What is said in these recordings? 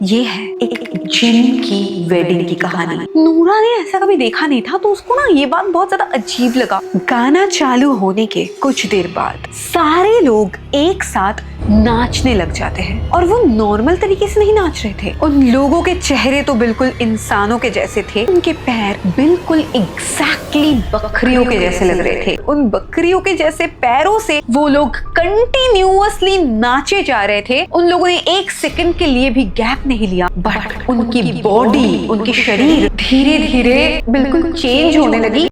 ये है एक जिन की वेडिंग की कहानी। नूरा ने ऐसा कभी देखा नहीं था तो उसको ना ये बात बहुत ज्यादा अजीब लगा। गाना चालू होने के कुछ देर बाद सारे लोग एक साथ नाचने लग जाते हैं और वो नॉर्मल तरीके से नहीं नाच रहे थे। उन लोगों के चेहरे तो बिल्कुल इंसानों के जैसे थे, उनके पैर बिल्कुल एग्जैक्टली बकरियों के जैसे लग रहे थे। उन बकरियों के जैसे पैरों से वो लोग कंटिन्यूअसली नाचे जा रहे थे। उन लोगों ने एक सेकंड के लिए भी गैप नहीं लिया, बट उनकी बॉडी, उनकी शरीर धीरे धीरे बिल्कुल चेंज होने लगी।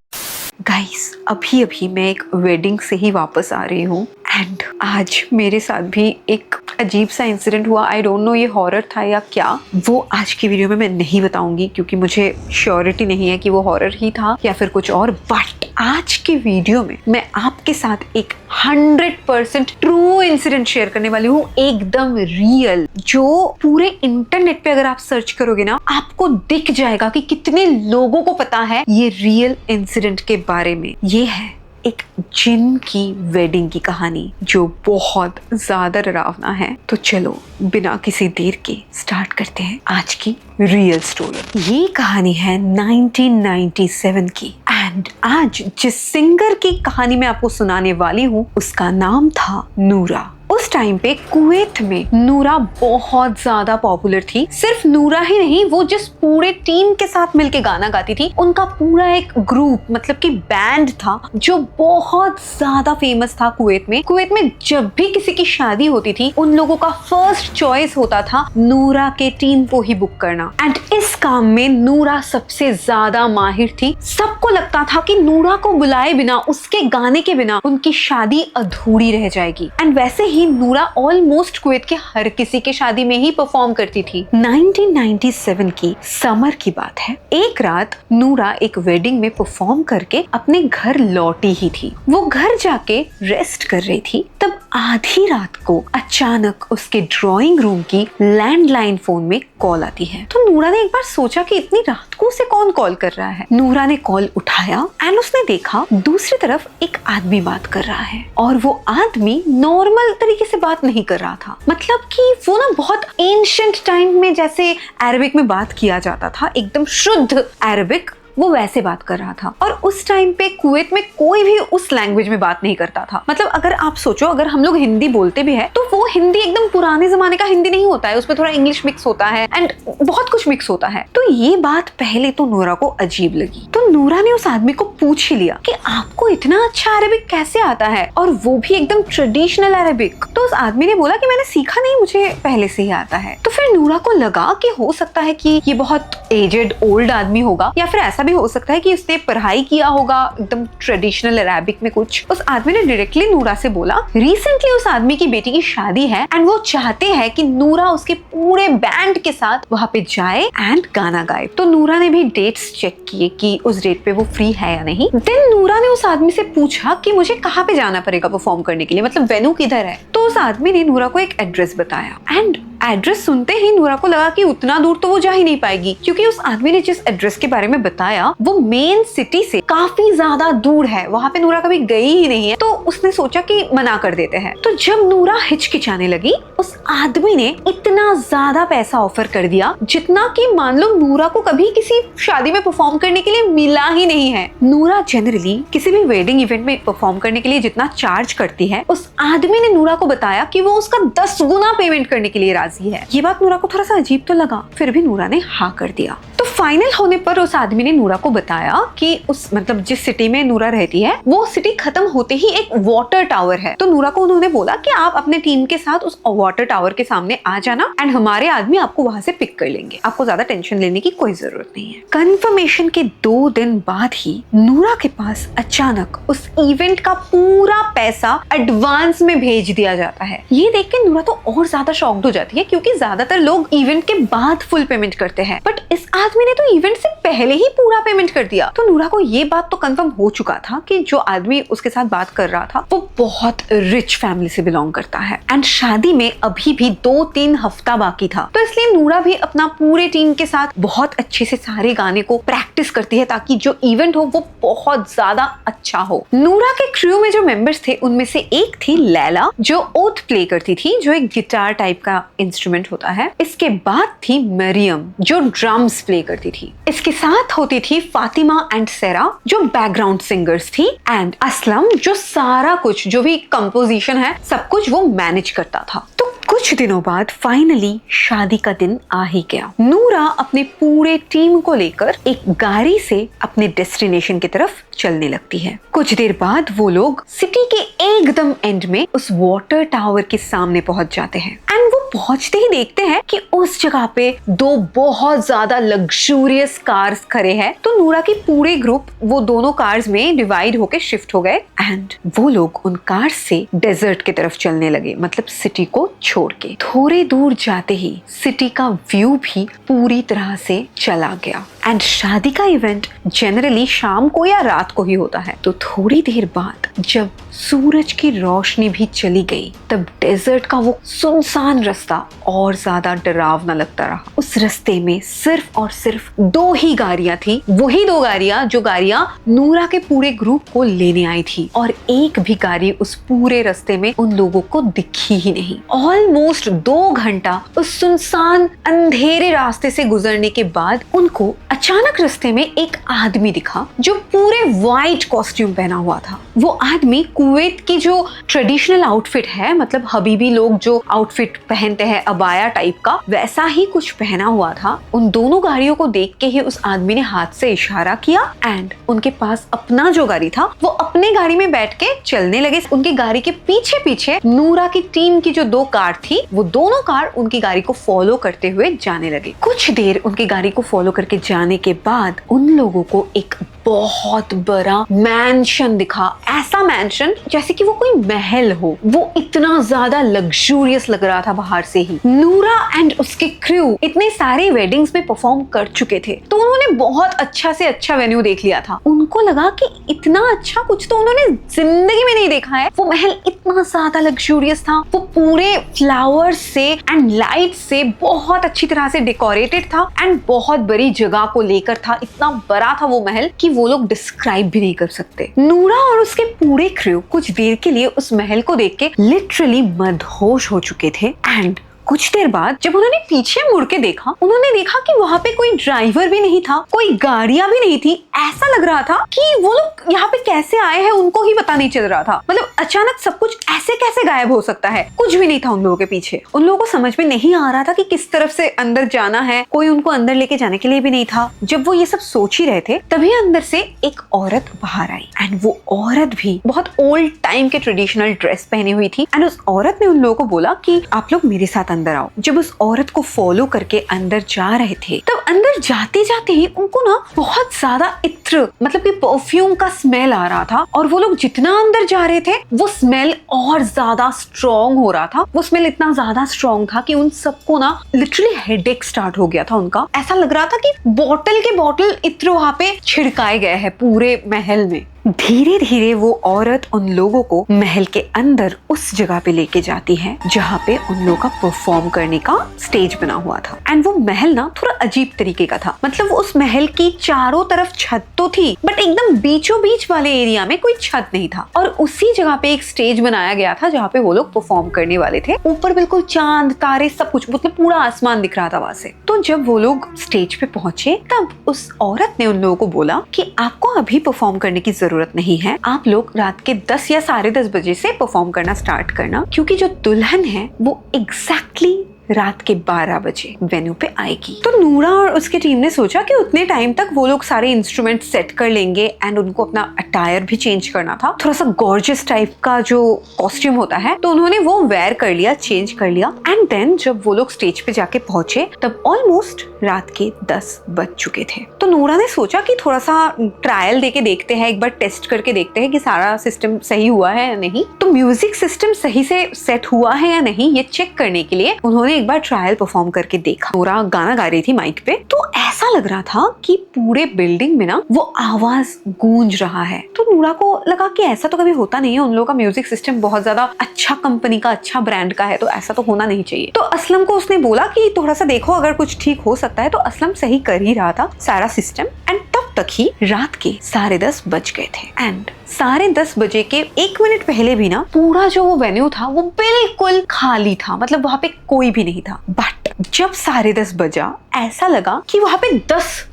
गाइस, अभी मैं एक वेडिंग से ही वापस आ रही हूँ एंड आज मेरे साथ भी एक अजीब सा इंसिडेंट हुआ। आई डोंट नो ये हॉरर था या क्या, वो आज की वीडियो में मैं नहीं बताऊंगी क्योंकि मुझे श्योरिटी नहीं है कि वो हॉरर ही था या फिर कुछ और। बट आज की वीडियो में मैं आपके साथ एक 100% ट्रू इंसिडेंट शेयर करने वाली हूँ, एकदम रियल, जो पूरे इंटरनेट पे अगर आप सर्च करोगे ना आपको दिख जाएगा कि कितने लोगों को पता है ये रियल इंसिडेंट के बारे में। ये है एक जिन की वेडिंग की कहानी जो बहुत ज्यादा डरावना है। तो चलो बिना किसी देर के स्टार्ट करते हैं आज की रियल स्टोरी। ये कहानी है 1997 की एंड आज जिस सिंगर की कहानी मैं आपको सुनाने वाली हूँ उसका नाम था नूरा। उस टाइम पे कुवैत में नूरा बहुत ज्यादा पॉपुलर थी। सिर्फ नूरा ही नहीं, वो जिस पूरे टीम के साथ मिलके गाना गाती थी उनका पूरा एक ग्रुप मतलब कि बैंड था जो बहुत ज्यादा फेमस था कुवैत में। कुवैत में जब भी किसी की शादी होती थी उन लोगों का फर्स्ट चॉइस होता था नूरा के टीम को ही बुक करना एंड इस काम में नूरा सबसे ज्यादा माहिर थी। सबको लगता था कि नूरा को बुलाए बिना, उसके गाने के बिना उनकी शादी अधूरी रह जाएगी। एंड वैसे ही नूरा ऑलमोस्ट कुवैत के हर किसी के शादी में ही परफॉर्म करती थी। 1997 की समर की बात है। एक रात नूरा एक वेडिंग में परफॉर्म करके अपने घर लौटी ही थी। वो घर जाके रेस्ट कर रही थी, तब आधी रात को अचानक उसके ड्राइंग रूम की लैंडलाइन फोन में कॉल आती है। तो नूरा ने एक बार सोचा कि इतनी रात को उसे कौन कॉल कर रहा है। नूरा ने कॉल उठाया एंड उसने देखा दूसरी तरफ एक आदमी बात कर रहा है और वो आदमी नॉर्मल तरीके से बात नहीं कर रहा था। मतलब कि वो ना बहुत एंशिएंट टाइम में जैसे अरबिक में बात किया जाता था, एकदम शुद्ध अरबिक, वो वैसे बात कर रहा था। और उस टाइम पे कुवैत में कोई भी उस लैंग्वेज में बात नहीं करता था। मतलब अगर आप सोचो, अगर हम लोग हिंदी बोलते भी है तो वो हिंदी एकदम पुराने जमाने का हिंदी नहीं होता है, उसमें थोड़ा इंग्लिश मिक्स होता है एंड बहुत कुछ मिक्स होता है। तो ये बात पहले तो नूरा को अजीब लगी। तो नूरा ने उस आदमी को पूछ ही लिया कि आपको इतना अच्छा अरबिक कैसे आता है, और वो भी एकदम ट्रेडिशनल अरबिक। तो उस आदमी ने बोला कि मैंने सीखा नहीं, मुझे पहले से ही आता है। तो फिर नूरा को लगा कि हो सकता है कि ये बहुत एजेड ओल्ड आदमी होगा या फिर ऐसा भी हो सकता है कि उसने पढ़ाई किया होगा एकदम ट्रेडिशनल अरबिक में कुछ। उस आदमी ने डायरेक्टली नूरा से बोला रिसेंटली उस आदमी की बेटी की शादी है एंड वो चाहते हैं कि नूरा उसके पूरे बैंड के साथ वहां पे जाए एंड गाना गाए। तो नूरा ने भी डेट्स चेक किए कि उस डेट पे वो फ्री है या नहीं। देन नूरा ने उस आदमी से पूछा कि मुझे कहाँ पे जाना पड़ेगा परफॉर्म करने के लिए, मतलब वेन्यू किधर है। तो उस आदमी ने नूरा को एक एड्रेस बताया एंड एड्रेस सुनते ही नूरा को लगा कि उतना दूर तो वो जा ही नहीं पाएगी, क्योंकि उस आदमी ने जिस एड्रेस के बारे में बताया वो मेन सिटी से काफी ज्यादा दूर है, वहां पे नूरा कभी गई ही नहीं है। तो उसने सोचा कि मना कर देते हैं। तो जब नूरा हिचकिचाने लगी उस आदमी ने इतना ज्यादा पैसा ऑफर कर दिया जितना कि मान लो नूरा को कभी किसी शादी में परफॉर्म करने के लिए मिला ही नहीं है। नूरा जनरली किसी भी वेडिंग इवेंट में परफॉर्म करने के लिए जितना चार्ज करती है, उस आदमी ने नूरा को बताया कि वो उसका 10 गुना पेमेंट करने के लिए राजी है। ये बात नूरा को थोड़ा सा अजीब तो लगा, फिर भी नूरा ने हाँ कर दिया। तो फाइनल होने पर उस आदमी ने नूरा को बताया कि उस मतलब जिस सिटी में नूरा रहती है वो सिटी खत्म होते ही एक वाटर टावर है। तो नूरा को उन्होंने बोला कि आप अपने टीम के साथ उस वाटर टावर के सामने आ जाना एंड हमारे आदमी आपको वहां से पिक कर लेंगे, आपको ज्यादा टेंशन लेने की कोई जरूरत नहीं है। कंफर्मेशन के 2 दिन बाद ही नूरा के पास अचानक उस इवेंट का पूरा पैसा एडवांस में भेज दिया जाता है। ये देख के नूरा तो और ज्यादा शॉक्ड हो जाती है क्योंकि ज्यादातर लोग इवेंट के बाद फुल पेमेंट करते हैं, बट इस आदमी आदमी ने तो इवेंट से पहले ही पूरा पेमेंट कर दिया। तो नूरा को ये बात तो कंफर्म हो चुका था कि जो आदमी उसके साथ बात कर रहा था वो बहुत रिच फैमिली से बिलोंग करता है एंड शादी में अभी भी 2-3 हफ्ता बाकी था। तो इसलिए नूरा भी अपना पूरे टीम के साथ बहुत अच्छे से सारे गाने को प्रैक्टिस करती है ताकि जो इवेंट हो वो बहुत ज्यादा अच्छा हो। नूरा के क्रू में जो मेंबर्स थे उनमें से एक थी लैला जो ओथ प्ले करती थी, जो एक गिटार टाइप का इंस्ट्रूमेंट होता है। इसके बाद थी मरियम जो ड्रम्स प्ले करती थी। इसके साथ होती थी फातिमा एंड सेरा जो बैकग्राउंड सिंगर्स थी एंड असलम जो सारा कुछ जो भी कंपोजिशन है सब कुछ वो मैनेज करता था। तो कुछ दिनों बाद फाइनली शादी का दिन आ ही गया। नूरा अपने पूरे टीम को लेकर एक गाड़ी से अपने डेस्टिनेशन की तरफ चलने लगती है। कुछ देर बाद वो लोग सिटी के एकदम एंड में उस वाटर टावर के सामने पहुंच जाते हैं एंड वो पहुंचते ही देखते हैं कि उस जगह पे 2 बहुत ज्यादा लग्जूरियस कार्स खड़े हैं। तो नूरा की पूरे ग्रुप वो दोनों कार्स में डिवाइड होके शिफ्ट हो गए एंड वो लोग उन कार्स से डेजर्ट की तरफ चलने लगे, मतलब सिटी को छोड़ के। थोड़े दूर जाते ही सिटी का व्यू भी पूरी तरह से चला गया एंड शादी का इवेंट जनरली शाम को या रात को ही होता है। तो थोड़ी देर बाद जब सूरज की रोशनी भी चली गई तब डेजर्ट का वो सुनसान रास्ता और ज्यादा डरावना लगता रहा। उस रास्ते में सिर्फ और सिर्फ 2 ही गाड़ियां थी, वही 2 गाड़ियां जो गाड़ियां नूरा के पूरे ग्रुप को लेने आई थी और एक भी गाड़ी उस पूरे रास्ते में उन लोगों को दिखी ही नहीं। ऑलमोस्ट 2 घंटा उस सुनसान अंधेरे रास्ते से गुजरने के बाद उनको अचानक रास्ते में एक आदमी दिखा जो पूरे व्हाइट कॉस्ट्यूम पहना हुआ था। वो आदमी कुवैत की जो ट्रेडिशनल आउटफिट है, मतलब हबीबी लोग जो आउटफिट पहनते हैं अबाया टाइप का, वैसा ही कुछ पहना हुआ था। उन दोनों गाड़ियों को देख के ही उस आदमी ने हाथ से इशारा किया एंड उनके पास अपना जो गाड़ी था वो अपने गाड़ी में बैठ के चलने लगे। उनकी गाड़ी के पीछे पीछे नूरा की टीम की जो 2 कार थी वो दोनों कार उनकी गाड़ी को फॉलो करते हुए जाने लगे। कुछ देर उनकी गाड़ी को फॉलो करके जाने के बाद उन लोगों को एक बहुत बड़ा मैंशन दिखा। ऐसा मैंशन जैसे कि वो कोई महल हो, वो इतना ज्यादा लग्जूरियस लग रहा था बाहर से ही। नूरा एंड उसके क्रू इतने सारे वेडिंग्स में परफॉर्म कर चुके थे तो उन्होंने बहुत अच्छा से अच्छा वेन्यू देख लिया था। उनको लगा कि इतना अच्छा कुछ तो उन्होंने जिंदगी में नहीं देखा है। वो महल इतना ज्यादा लग्जूरियस था, वो पूरे फ्लावर्स से एंड लाइट से बहुत अच्छी तरह से डेकोरेटेड था एंड बहुत बड़ी जगह को लेकर था। इतना बड़ा था वो महल कि वो लोग डिस्क्राइब भी नहीं कर सकते। नूरा और उसके पूरे क्रू कुछ देर के लिए उस महल को देख के लिटरली मदहोश हो चुके थे एंड कुछ देर बाद जब उन्होंने पीछे मुड़ के देखा, उन्होंने देखा कि वहाँ पे कोई ड्राइवर भी नहीं था, कोई गाड़ियां भी नहीं थी। ऐसा लग रहा था कि वो लोग यहाँ पे कैसे आए हैं उनको ही पता नहीं चल रहा था। मतलब अचानक सब कुछ ऐसे कैसे गायब हो सकता है। कुछ भी नहीं था उन लोगों के पीछे। उन लोगों को समझ में नहीं आ रहा था कि किस तरफ से अंदर जाना है। कोई उनको अंदर लेके जाने के लिए भी नहीं था। जब वो ये सब सोच ही रहे थे तभी अंदर से एक औरत बाहर आई एंड वो औरत भी बहुत ओल्ड टाइम के ट्रेडिशनल ड्रेस पहनी हुई थी एंड उस औरत ने उन लोगों को बोला कि आप लोग मेरे साथ अंदर आओ। जब उस औरत को फॉलो करके अंदर जा रहे थे तब अंदर जाते जाते ही उनको ना बहुत ज्यादा इत्र, मतलब कि परफ्यूम का स्मेल आ रहा था और वो लोग जितना अंदर जा रहे थे वो स्मेल और ज्यादा स्ट्रॉन्ग हो रहा था। वो स्मेल इतना ज्यादा स्ट्रॉन्ग था कि उन सबको ना लिटरली हेडेक स्टार्ट हो गया था उनका। ऐसा लग रहा था कि बोतल के बोतल इत्र वहां पे छिड़काए गए हैं पूरे महल में। धीरे धीरे वो औरत उन लोगों को महल के अंदर उस जगह पे लेके जाती है जहाँ पे उन लोगों का परफॉर्म करने का स्टेज बना हुआ था एंड वो महल ना थोड़ा अजीब तरीके का था। मतलब उस महल की चारों तरफ छत तो थी बट एकदम बीचों बीच वाले एरिया में कोई छत नहीं था और उसी जगह पे एक स्टेज बनाया गया था जहाँ पे वो लोग परफॉर्म करने वाले थे। ऊपर बिल्कुल चांद तारे सब कुछ, मतलब पूरा आसमान दिख रहा था वहां से। तो जब वो लोग स्टेज पे पहुंचे तब उस औरत ने उन लोगों को बोला कि आपको अभी परफॉर्म करने की जरूरत नहीं है, आप लोग रात के 10 या 10:30 बजे से परफॉर्म करना स्टार्ट करना, क्योंकि जो दुल्हन है वो एग्जैक्टली रात के 12 बजे वेन्यू पे आएगी। तो नूरा और उसकी टीम ने सोचा कि उतने टाइम तक वो लोग सारे इंस्ट्रूमेंट सेट कर लेंगे एंड उनको अपना अटायर भी चेंज करना था, थोड़ा सा गॉर्जियस टाइप का जो कॉस्ट्यूम होता है, तो उन्होंने वो वेयर कर लिया, चेंज कर लिया एंड देन जब वो लोग स्टेज पे जाके पहुंचे तब ऑलमोस्ट रात के 10 बज चुके थे। तो नूरा ने सोचा कि थोड़ा सा ट्रायल देके देखते हैं, एक बार टेस्ट करके देखते हैं कि सारा सिस्टम सही हुआ है या नहीं। तो म्यूजिक सिस्टम सही से सेट हुआ है या नहीं ये चेक करने के लिए उन्होंने एक बार ट्रायल परफॉर्म करके देखा। नूरा गाना गा रही थी माइक पे, तो ऐसा लग रहा था कि पूरे बिल्डिंग में ना वो आवाज गूंज रहा है। तो नूरा को लगा कि ऐसा तो कभी होता नहीं है, उन लोगों का म्यूजिक सिस्टम बहुत ज्यादा अच्छा कंपनी का, अच्छा ब्रांड का है, तो ऐसा तो होना नहीं चाहिए। तो असलम को उसने बोला कि थोड़ा सा देखो अगर कुछ ठीक हो सकता है। तो असलम सही कर ही रहा था सारा सिस्टम। एंड तब तक ही रात के 10:30 बज गए थे। एंड 10:30 बजे के 1 मिनट पहले भी ना पूरा जो वो वेन्यू था वो बिल्कुल खाली था, मतलब वहां पे कोई भी नहीं था। बट जब 10:30 बजा ऐसा लगा कि वहां पे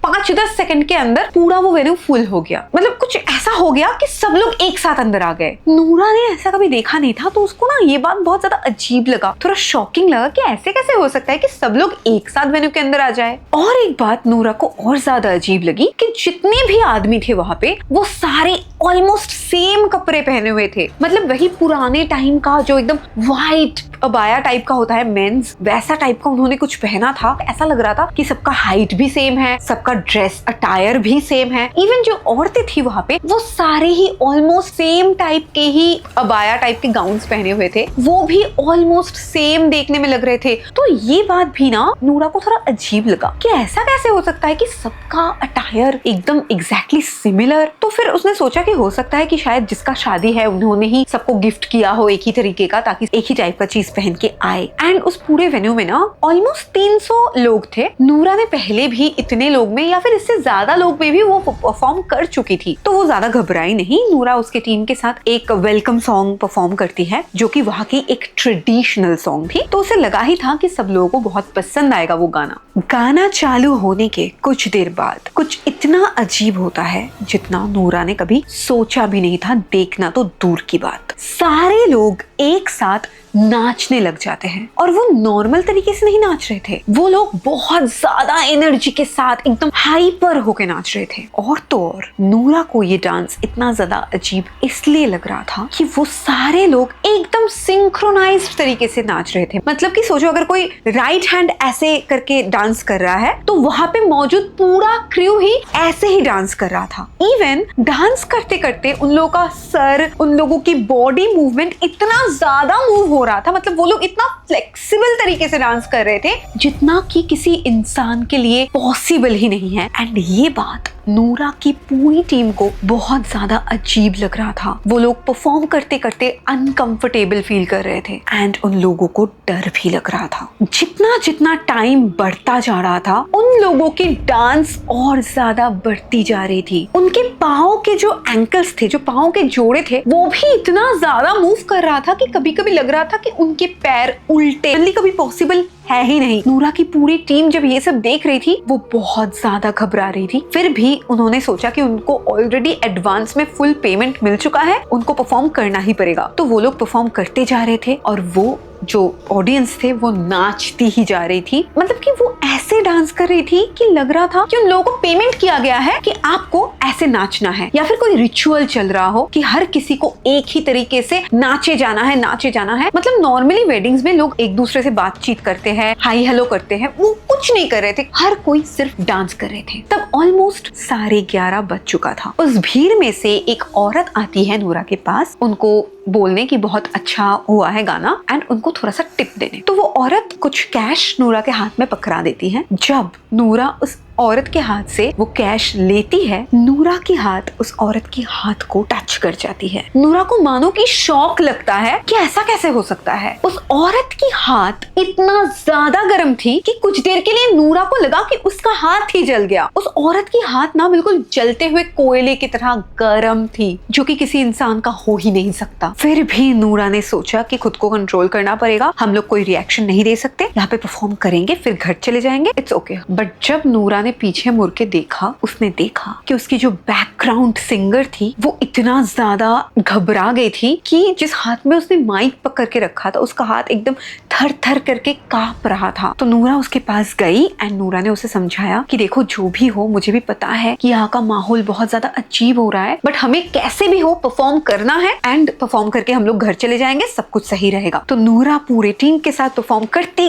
5-10 सेकंड के अंदर पूरा वो वेन्यू फुल हो गया। मतलब कुछ ऐसा हो गया कि सब लोग एक साथ अंदर आ गए। नूरा ने ऐसा कभी देखा नहीं था, तो उसको ना ये बात बहुत ज्यादा अजीब लगा, थोड़ा शॉकिंग लगा कि ऐसे कैसे हो सकता है कि सब लोग एक साथ वेन्यू के अंदर आ जाए। और एक बात नूरा को और ज्यादा अजीब लगी कि जितने भी आदमी थे वहां पे वो सारे ऑलमोस्ट सेम कपड़े पहने हुए थे। मतलब वही पुराने टाइम का जो एकदम व्हाइट अबाया टाइप का होता है मेंस, वैसा टाइप का उन्होंने कुछ पहना था। ऐसा लग रहा था कि सबका हाइट भी सेम है, सबका ड्रेस अटायर भी सेम है। इवन जो औरतें थी वहां पे वो सारे ही ऑलमोस्ट सेम टाइप के ही अबाया टाइप के गाउन्स पहने हुए थे, वो भी ऑलमोस्ट सेम देखने में लग रहे थे। तो ये बात भी ना नूरा को थोड़ा अजीब लगा कि ऐसा कैसे हो सकता है कि सबका अटायर एकदम एग्जैक्टली सिमिलर। तो फिर उसने सोचा कि हो सकता है कि शायद जिसका शादी है उन्होंने ही सबको गिफ्ट किया हो एक ही तरीके का, ताकि एक ही टाइप का चीज पहन के आए। एंड उस पूरे वेन्यू में ना ऑलमोस्ट 300 लोग थे। नूरा ने पहले भी इतने लोग में या फिर इससे ज्यादा लोग में भी वो परफॉर्म कर चुकी थी, तो वो ज्यादा घबराई नहीं। नूरा उसके टीम के साथ एक वेलकम सॉन्ग परफॉर्म करती है जो कि वहाँ की एक ट्रेडिशनल सॉन्ग थी, तो उसे लगा ही था कि सब लोगों को बहुत पसंद आएगा वो गाना। गाना चालू होने के कुछ देर बाद कुछ इतना अजीब होता है जितना नूरा ने कभी सोचा भी नहीं था, देखना तो दूर की बात। सारे लोग एक साथ नाचने लग जाते हैं, और वो नॉर्मल तरीके से नहीं नाच रहे थे, वो लोग बहुत ज्यादा एनर्जी के साथ एकदम हाइपर होके नाच रहे थे। और तो और नूरा को ये डांस इतना ज्यादा अजीब इसलिए लग रहा था कि वो सारे लोग एकदम सिंक्रोनाइज्ड तरीके से नाच रहे थे। मतलब कि सोचो अगर कोई राइट हैंड ऐसे करके डांस कर रहा है तो वहां पे मौजूद पूरा क्रू ही ऐसे ही डांस कर रहा था। इवन डांस करते करते उन लोगों का सर, उन लोगों की बॉडी मूवमेंट इतना ज्यादा मूव हो रहा था, मतलब वो लोग इतना फ्लेक्सिबल तरीके से डांस कर रहे थे जितना कि किसी इंसान के लिए पॉसिबल ही नहीं है। एंड ये बात नूरा की पूरी टीम को बहुत ज्यादा अजीब लग रहा था। वो लोग परफॉर्म करते करते अनकंफर्टेबल फील कर रहे थे एंड उन लोगों को डर भी लग रहा था। जितना जितना टाइम बढ़ता जा रहा था उन लोगों की डांस और ज्यादा बढ़ती जा रही थी। उनके पाँव के जो एंकल्स थे, जो पाँव के जोड़े थे, वो भी इतना ज्यादा मूव कर रहा था कि कभी कभी लग रहा था कि उनके पैर उल्टे, जल्दी कभी पॉसिबल है ही नहीं। नूरा की पूरी टीम जब ये सब देख रही थी वो बहुत ज्यादा घबरा रही थी। फिर भी उन्होंने सोचा कि उनको ऑलरेडी एडवांस में फुल पेमेंट मिल चुका है, उनको परफॉर्म करना ही पड़ेगा। तो वो लोग परफॉर्म करते जा रहे थे और वो जो ऑडियंस थे वो नाचती ही जा रही थी। मतलब कि वो ऐसे डांस कर रही थी कि लग रहा था कि उन लोगों को पेमेंट किया गया है कि आपको ऐसे नाचना है, या फिर कोई रिचुअल चल रहा हो कि हर किसी को एक ही तरीके से नाचे जाना है, नाचे जाना है। मतलब नॉर्मली वेडिंग्स में लोग एक दूसरे से बातचीत करते हैं, हाई हेलो करते हैं, वो कुछ नहीं कर रहे थे, हर कोई सिर्फ डांस कर रहे थे। तब ऑलमोस्ट 11:30 बज चुका था। उस भीड़ में से एक औरत आती है नूरा के पास, उनको बोलने की बहुत अच्छा हुआ है गाना एंड उनको थोड़ा सा टिप देने। तो वो औरत कुछ कैश नूरा के हाथ में पकड़ा देती है। जब नूरा उस औरत के हाथ से वो कैश लेती है, नूरा की हाथ उस औरत की हाथ को टच कर जाती है। नूरा को मानो कि शॉक लगता है कि ऐसा कैसे हो सकता है। उस औरत की हाथ इतना ज्यादा गर्म थी कि कुछ देर के लिए नूरा को लगा कि उसका हाथ ही जल गया। उस औरत की हाथ ना बिल्कुल जलते हुए कोयले की तरह गर्म थी, जो कि किसी इंसान का हो ही नहीं सकता। फिर भी नूरा ने सोचा कि खुद को कंट्रोल करना पड़ेगा, हम लोग कोई रिएक्शन नहीं दे सकते, यहाँ पे परफॉर्म करेंगे फिर घर चले जाएंगे, इट्स ओके। बट जब नूरा ने पीछे मुड़ के देखा, उसने देखा कि उसकी जो बैकग्राउंड सिंगर थी वो इतना ज्यादा घबरा गई थी कि जिस हाथ में उसने माइक पकड़ के रखा था उसका हाथ एकदम थर थर करके कांप रहा था। तो नूरा उसके पास गई एंड नूरा ने उसे समझाया कि देखो जो भी हो, मुझे भी पता है कि यहाँ का माहौल बहुत ज्यादा अजीब हो रहा है, बट हमें कैसे भी हो परफॉर्म करना है एंड परफॉर्म करके हम लोग घर चले जाएंगे, सब कुछ सही रहेगा। तो नूरा पूरे टीम के साथ परफॉर्म करती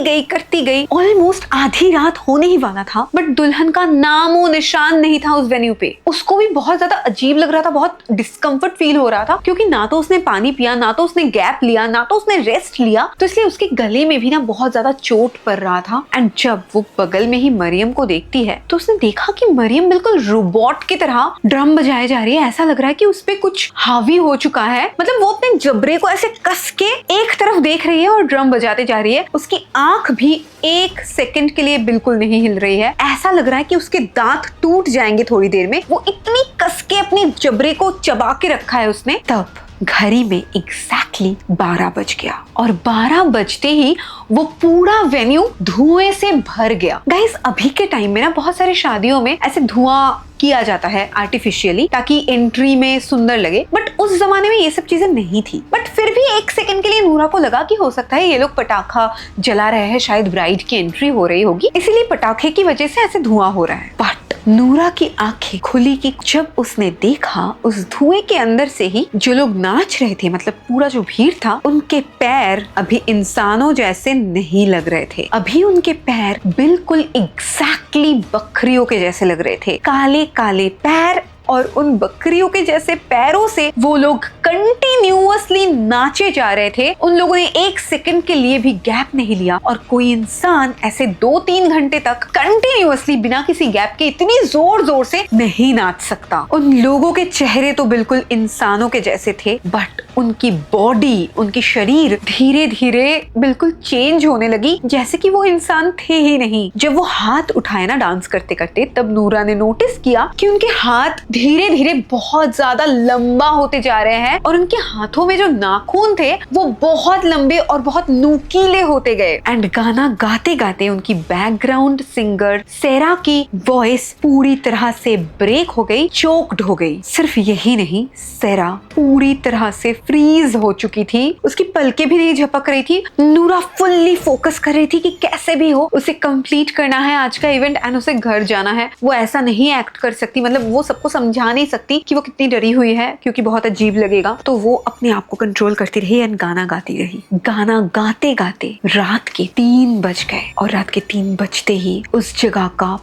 गई। ऑलमोस्ट आधी रात होने ही वाला था, बट दुल्हन का नामो निशान नहीं था उस वेन्यू पे। उसको भी बहुत ज्यादा अजीब लग रहा था, बहुत डिस्कम्फर्ट फील हो रहा था, क्योंकि ना तो उसने पानी पिया, ना तो उसने गैप लिया, ना तो उसने रेस्ट लिया। तो इसलिए उसके गले गले में भी ना बहुत ज्यादा चोट पड़ रहा था। एंड जब वो बगल में ही मरियम को देखती है तो उसने देखा कि मरियम बिल्कुल रोबोट की तरह ड्रम बजाए जा रही है। ऐसा लग रहा है कि उस पे कुछ हावी हो चुका है। मतलब वो अपने जबड़े को ऐसे कस के एक तरफ देख रही है और ड्रम बजाते जा रही है। उसकी आंख भी एक सेकंड के लिए बिल्कुल नहीं हिल रही है। ऐसा लग रहा है कि उसके दांत टूट जाएंगे थोड़ी देर में। वो इतनी कस के अपने जबड़े को चबा के रखा है उसने। तब घड़ी में एग्जैक्टली 12 बज गया और 12 बजते ही वो पूरा वेन्यू धुएं से भर गया। गाइस, अभी के टाइम में ना बहुत सारी शादियों में ऐसे धुआं किया जाता है आर्टिफिशियली ताकि एंट्री में सुंदर लगे, बट उस जमाने में ये सब चीजें नहीं थी। बट फिर भी एक सेकंड के लिए नूरा को लगा कि हो सकता है ये लोग पटाखा जला रहे हैं, शायद ब्राइड की एंट्री हो रही होगी, इसीलिए पटाखे की वजह से ऐसे धुआं हो रहा है। बट नूरा की आंखें खुली कि जब उसने देखा उस धुएं के अंदर से ही जो लोग नाच रहे थे, मतलब पूरा जो भीड़ था, उनके पैर अभी इंसानों जैसे नहीं लग रहे थे। अभी उनके पैर बिल्कुल एग्जैक्टली बकरियों के जैसे लग रहे थे। काले काले पैर और उन बकरियों के जैसे पैरों से वो लोग कंटिन्यूअसली नाचे जा रहे थे। उन लोगों ने एक सेकंड के लिए भी गैप नहीं लिया और कोई इंसान ऐसे 2-3 घंटे तक कंटिन्यूअसली बिना किसी गैप के इतनी जोर जोर से नहीं नाच सकता। उन लोगों के चेहरे तो बिल्कुल इंसानों के जैसे थे, बट उनकी बॉडी, उनकी शरीर धीरे धीरे बिल्कुल चेंज होने लगी, जैसे कि वो इंसान थे ही नहीं। जब वो हाथ उठाए ना डांस करते करते, तब नूरा ने नोटिस किया कि उनके हाथ धीरे धीरे बहुत ज्यादा लंबा होते जा रहे हैं और उनके हाथों में जो नाखून थे वो बहुत लंबे और बहुत नुकीले होते गए। एंड गाना गाते गाते उनकी बैकग्राउंड सिंगर सेरा की वॉइस पूरी तरह से ब्रेक हो गई, चोक्ड हो गई। सिर्फ यही नहीं, सेरा पूरी तरह से फ्रीज हो चुकी थी। उसकी पलकें भी नहीं झपक रही थी। नूरा फुल्ली फोकस कर रही थी कि कैसे भी हो उसे कंप्लीट करना है आज का इवेंट एंड उसे घर जाना है। वो ऐसा नहीं एक्ट कर सकती, मतलब वो सबको समझा नहीं सकती कि वो कितनी डरी हुई है, क्योंकि बहुत अजीब लगेगा। तो वो अपने आप को कंट्रोल करती रही एंड गाना गाती रही। गाना गाते गाते रात के 3 बज गए और रात के 3 बजते ही उस जगह का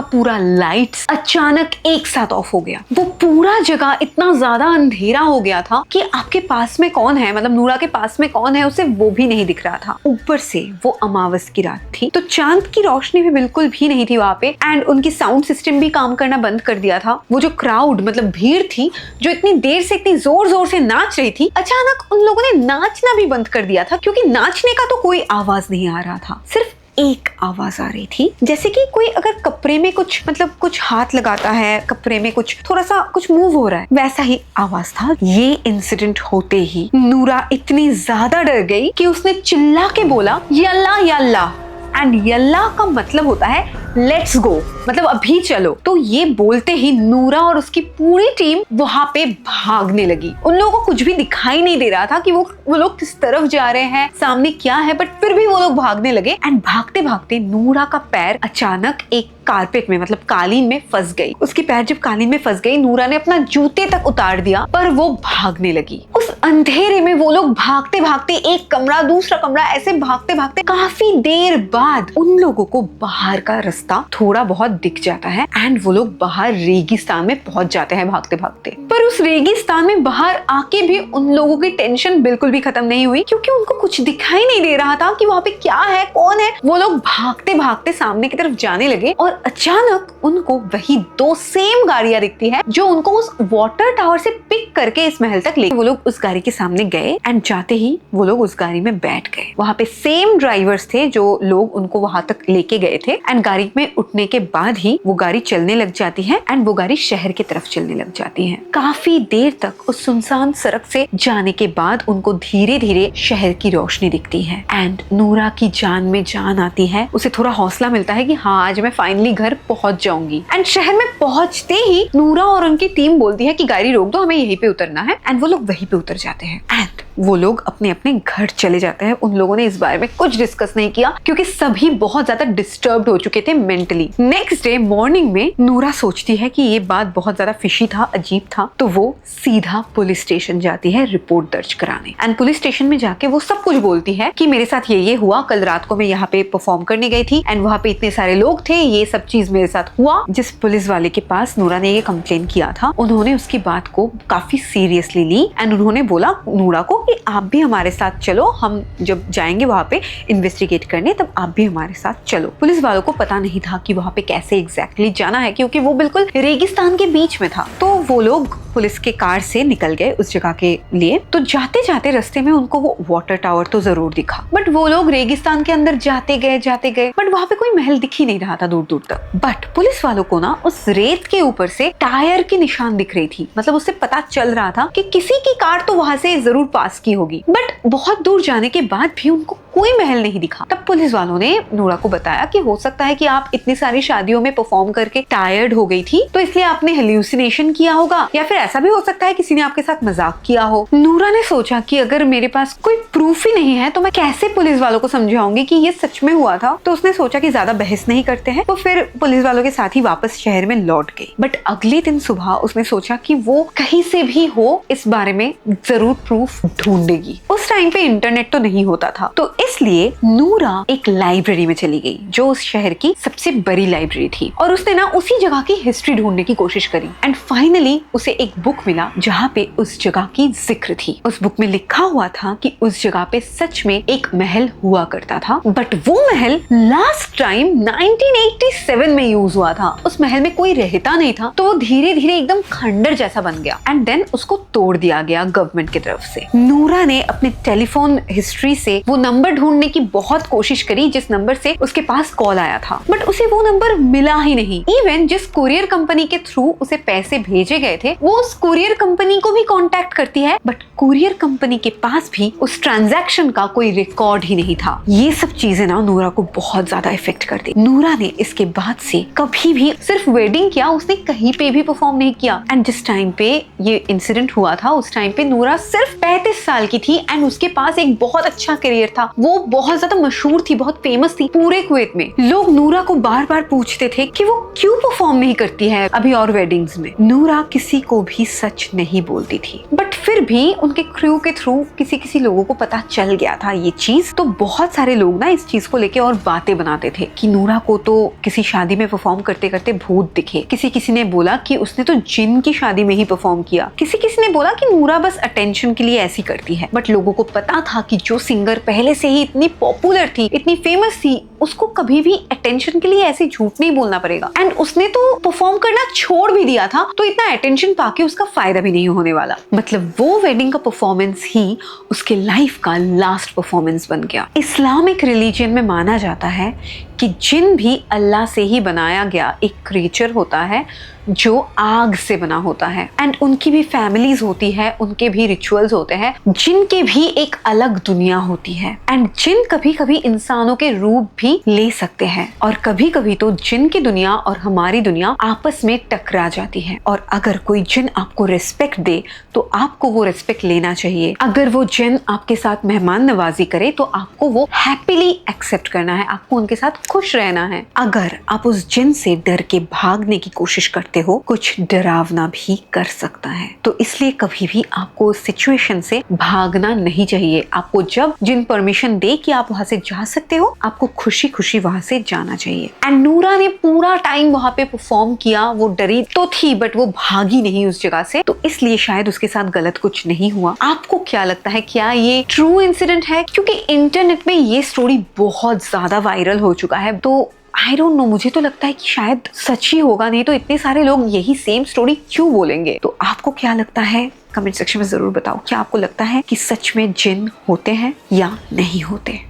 पूरा लाइट्स अचानक एक साथ ऑफ हो गया। वो पूरा जगह इतना ज्यादा अंधेरा हो गया था कि आपके पास में कौन है, मतलब नूरा के पास में कौन है, उसे वो भी नहीं दिख रहा था। ऊपर से वो अमावस की रात थी, तो चांद की रोशनी भी बिल्कुल भी नहीं थी वहां पे। एंड उनकी साउंड सिस्टम भी काम करना बंद कर दिया था। वो जो क्राउड, मतलब भीड़ थी जो इतनी देर से इतनी जोर जोर से नाच रही थी, अचानक उन लोगों ने नाचना भी बंद कर दिया था, क्योंकि नाचने का तो कोई आवाज नहीं आ रहा था। सिर्फ एक आवाज आ रही थी, जैसे कि कोई अगर कपड़े में कुछ, मतलब कुछ हाथ लगाता है, कपड़े में कुछ थोड़ा सा कुछ मूव हो रहा है, वैसा ही आवाज था। ये इंसिडेंट होते ही नूरा इतनी ज्यादा डर गई कि उसने चिल्ला के बोला, यल्ला यल्ला। एंड यल्ला का मतलब होता है लेट्स गो, मतलब अभी चलो। तो ये बोलते ही नूरा और उसकी पूरी टीम वहां पे भागने लगी। उन लोगों को कुछ भी दिखाई नहीं दे रहा था कि वो लोग किस तरफ जा रहे हैं, सामने क्या है, बट फिर भी वो लोग भागने लगे। एंड भागते भागते नूरा का पैर अचानक एक कारपेट में, मतलब कालीन में फंस गई। उसकी पैर जब कालीन में फंस गई, नूरा ने अपना जूते तक उतार दिया, पर वो भागने लगी। उस अंधेरे में वो लोग भागते भागते एक कमरा दूसरा कमरा ऐसे भागते भागते काफी देर बाद उन लोगों को बाहर का रास्ता थोड़ा बहुत दिख जाता है एंड वो लोग बाहर रेगिस्तान में पहुंच जाते हैं भागते भागते। पर उस रेगिस्तान में बाहर आके भी उन लोगों की टेंशन बिल्कुल भी खत्म नहीं हुई, क्योंकि उनको कुछ दिखाई नहीं दे रहा था कि वहां पे क्या है, कौन है। वो लोग भागते भागते सामने की तरफ जाने लगे और अचानक उनको वही 2 सेम गाड़ियां दिखती है जो उनको उस वाटर टावर से पिक करके इस महल तक ले। वो लोग उस गाड़ी के सामने गए एंड जाते ही वो लोग उस गाड़ी में बैठ गए। वहां पे सेम ड्राइवर्स थे जो लोग उनको वहां तक लेके गए थे। एंड गाड़ी में उठने के बाद ही वो गाड़ी चलने लग जाती है एंड वो गाड़ी शहर की तरफ चलने लग जाती है। काफी देर तक उस सुनसान सड़क से जाने के बाद उनको धीरे धीरे शहर की रोशनी दिखती है एंड नूरा की जान में जान आती है। उसे थोड़ा हौसला मिलता है कि हाँ, आज मैं फाइनली घर पहुंच जाऊंगी। एंड शहर में पहुंचते ही नूरा और उनकी टीम बोलती है कि गाड़ी रोक दो, हमें यहीं पे उतरना है। एंड वो लोग वहीं पे उतर जाते हैं एंड वो लोग अपने अपने घर चले जाते हैं। उन लोगों ने इस बारे में कुछ डिस्कस नहीं किया, क्योंकि सभी बहुत ज्यादा डिस्टर्ब्ड हो चुके थे मेंटली। नेक्स्ट डे मॉर्निंग में नूरा सोचती है कि ये बात बहुत ज्यादा फिशी था, अजीब था, तो वो सीधा पुलिस स्टेशन जाती है रिपोर्ट दर्ज कराने। एंड पुलिस स्टेशन में जाके वो सब कुछ बोलती है कि मेरे साथ ये हुआ, कल रात को मैं यहाँ पे परफॉर्म करने गई थी एंड वहाँ पे इतने सारे लोग थे, ये सब चीज मेरे साथ हुआ। जिस पुलिस वाले के पास नूरा ने ये कंप्लेन किया था, उन्होंने उसकी बात को काफी सीरियसली ली एंड उन्होंने बोला नूरा को कि आप भी हमारे साथ चलो, हम जब जाएंगे वहाँ पे इन्वेस्टिगेट करने तब आप भी हमारे साथ चलो। पुलिस वालों को पता नहीं था कि वहाँ पे कैसे एग्जैक्टली जाना है, क्योंकि वो बिल्कुल रेगिस्तान के बीच में था। तो वो लोग पुलिस के कार से निकल गए उस जगह के लिए। तो जाते जाते रास्ते में उनको वो वाटर टावर तो जरूर दिखा, बट वो लोग रेगिस्तान के अंदर जाते गए बट वहाँ पे कोई महल दिख ही नहीं रहा था दूर दूर तक। बट पुलिस वालों को ना उस रेत के ऊपर से टायर की निशान दिख रही थी, मतलब उससे पता चल रहा था कि किसी की कार तो वहां से जरूर पास की होगी। बट बहुत दूर जाने के बाद भी उनको कोई महल नहीं दिखा। तब पुलिस वालों ने नूरा को बताया कि हो सकता है कि आप इतनी सारी शादियों में परफॉर्म करके टायर्ड हो गई थी, तो इसलिए आपने हेल्यूसिनेशन किया होगा, या फिर ऐसा भी हो सकता है किसी ने आपके साथ मजाक किया हो। नूरा ने सोचा कि अगर मेरे पास कोई प्रूफ ही नहीं है तो मैं कैसे पुलिस वालों को समझाऊंगी कि ये सच में हुआ था। तो उसने सोचा कि ज्यादा बहस नहीं करते हैं, तो फिर पुलिस वालों के साथ ही वापस शहर में लौट गई। बट अगले दिन सुबह उसने सोचा कि वो कहीं से भी हो इस बारे में जरूर प्रूफ ढूंढेगी। उस टाइम पे इंटरनेट तो नहीं होता था, तो इसलिए नूरा एक लाइब्रेरी में चली गई जो उस शहर की सबसे बड़ी लाइब्रेरी थी, और उसने ना उसी जगह की हिस्ट्री ढूंढने की कोशिश करी। एंड फाइनली उसे एक बुक मिला जहाँ पे उस जगह की जिक्र थी। उस बुक में लिखा हुआ था कि उस जगह पे सच में एक महल हुआ करता था, बट वो महल लास्ट टाइम 1987 में यूज हुआ था। उस महल में कोई रहता नहीं था, तो वो धीरे धीरे एकदम खंडर जैसा बन गया एंड देन उसको तोड़ दिया गया गवर्नमेंट की तरफ से। नूरा ने अपने टेलीफोन हिस्ट्री से वो नंबर ढूंढने की बहुत कोशिश करी जिस नंबर से उसके पास कॉल आया था, बट उसे वो नंबर मिला ही नहीं। इवन जिस कुरियर कंपनी के थ्रू उसे पैसे भेजे गए थे वो उस कुरियर कंपनी को भी कांटेक्ट करती है, बट कुरियर कंपनी के पास भी उस ट्रांजैक्शन का कोई रिकॉर्ड ही नहीं था। ये सब चीजें ना नूरा को बहुत ज्यादा इफेक्ट कर दी। नूरा ने इसके बाद से कभी भी सिर्फ वेडिंग किया, उसने कहीं पे भी परफॉर्म नहीं किया। एंड जिस टाइम पे ये इंसिडेंट हुआ था उस टाइम पे नूरा सिर्फ 35 साल की थी एंड उसके पास एक बहुत अच्छा करियर था। वो बहुत ज्यादा मशहूर थी, बहुत फेमस थी पूरे कुवैत में। लोग नूरा को बार बार पूछते थे कि वो क्यों परफॉर्म नहीं करती है अभी और वेडिंग्स में। नूरा किसी को भी सच नहीं बोलती थी, बट फिर भी उनके क्रू के थ्रू किसी लोगों को पता चल गया था ये चीज। तो बहुत सारे लोग ना इस चीज को लेके और बातें बनाते थे कि नूरा को तो किसी शादी में परफॉर्म करते करते भूत दिखे। किसी ने बोला कि उसने तो जिन की शादी में ही परफॉर्म किया। किसी ने बोला कि नूरा बस अटेंशन के लिए ऐसी करती है। बट लोगों को पता था कि जो सिंगर पहले से ही इतनी पॉपुलर थी, इतनी फेमस थी, उसको कभी भी अटेंशन के लिए ऐसे झूठ नहीं बोलना पड़ेगा। एंड उसने तो परफॉर्म करना छोड़ भी दिया था, तो इतना अटेंशन पाके उसका फायदा भी नहीं होने वाला। मतलब वो वेडिंग का परफॉर्मेंस ही उसके लाइफ का लास्ट परफॉर्मेंस बन गया। इस्लामिक रिलीजन में माना जाता है कि जिन भी अल्लाह से ही बनाया गया एक क्रिएचर होता है जो आग से बना होता है। एंड उनकी भी फैमिलीज होती है, उनके भी रिचुअल्स होते हैं, जिनके भी एक अलग दुनिया होती है। एंड जिन कभी कभी इंसानों के रूप भी ले सकते हैं, और कभी कभी तो जिन की दुनिया और हमारी दुनिया आपस में टकरा जाती है। और अगर कोई जिन आपको रिस्पेक्ट दे तो आपको वो रिस्पेक्ट लेना चाहिए। अगर वो जिन आपके साथ मेहमान नवाजी करे तो आपको वो हैप्पीली एक्सेप्ट करना है, आपको उनके साथ खुश रहना है। अगर आप उस जिन से डर के भागने की कोशिश करते हो, कुछ डरावना भी कर सकता है। तो इसलिए कभी भी आपको उस सिचुएशन से भागना नहीं चाहिए। आपको जब जिन परमिशन दे कि आप वहां से जा सकते हो, आपको खुशी खुशी वहां से जाना चाहिए। एंड नूरा ने पूरा टाइम वहां पे परफॉर्म किया। वो डरी तो थी बट वो भागी नहीं उस जगह से, तो इसलिए शायद उसके साथ गलत कुछ नहीं हुआ। आपको क्या लगता है, क्या ये ट्रू इंसिडेंट है? क्योंकि इंटरनेट में ये स्टोरी बहुत ज्यादा वायरल हो चुका है, तो आई डोंट नो, मुझे तो लगता है कि शायद सच ही होगा, नहीं तो इतने सारे लोग यही सेम स्टोरी क्यों बोलेंगे। तो आपको क्या लगता है कमेंट सेक्शन में जरूर बताओ। क्या आपको लगता है कि सच में जिन होते हैं या नहीं होते?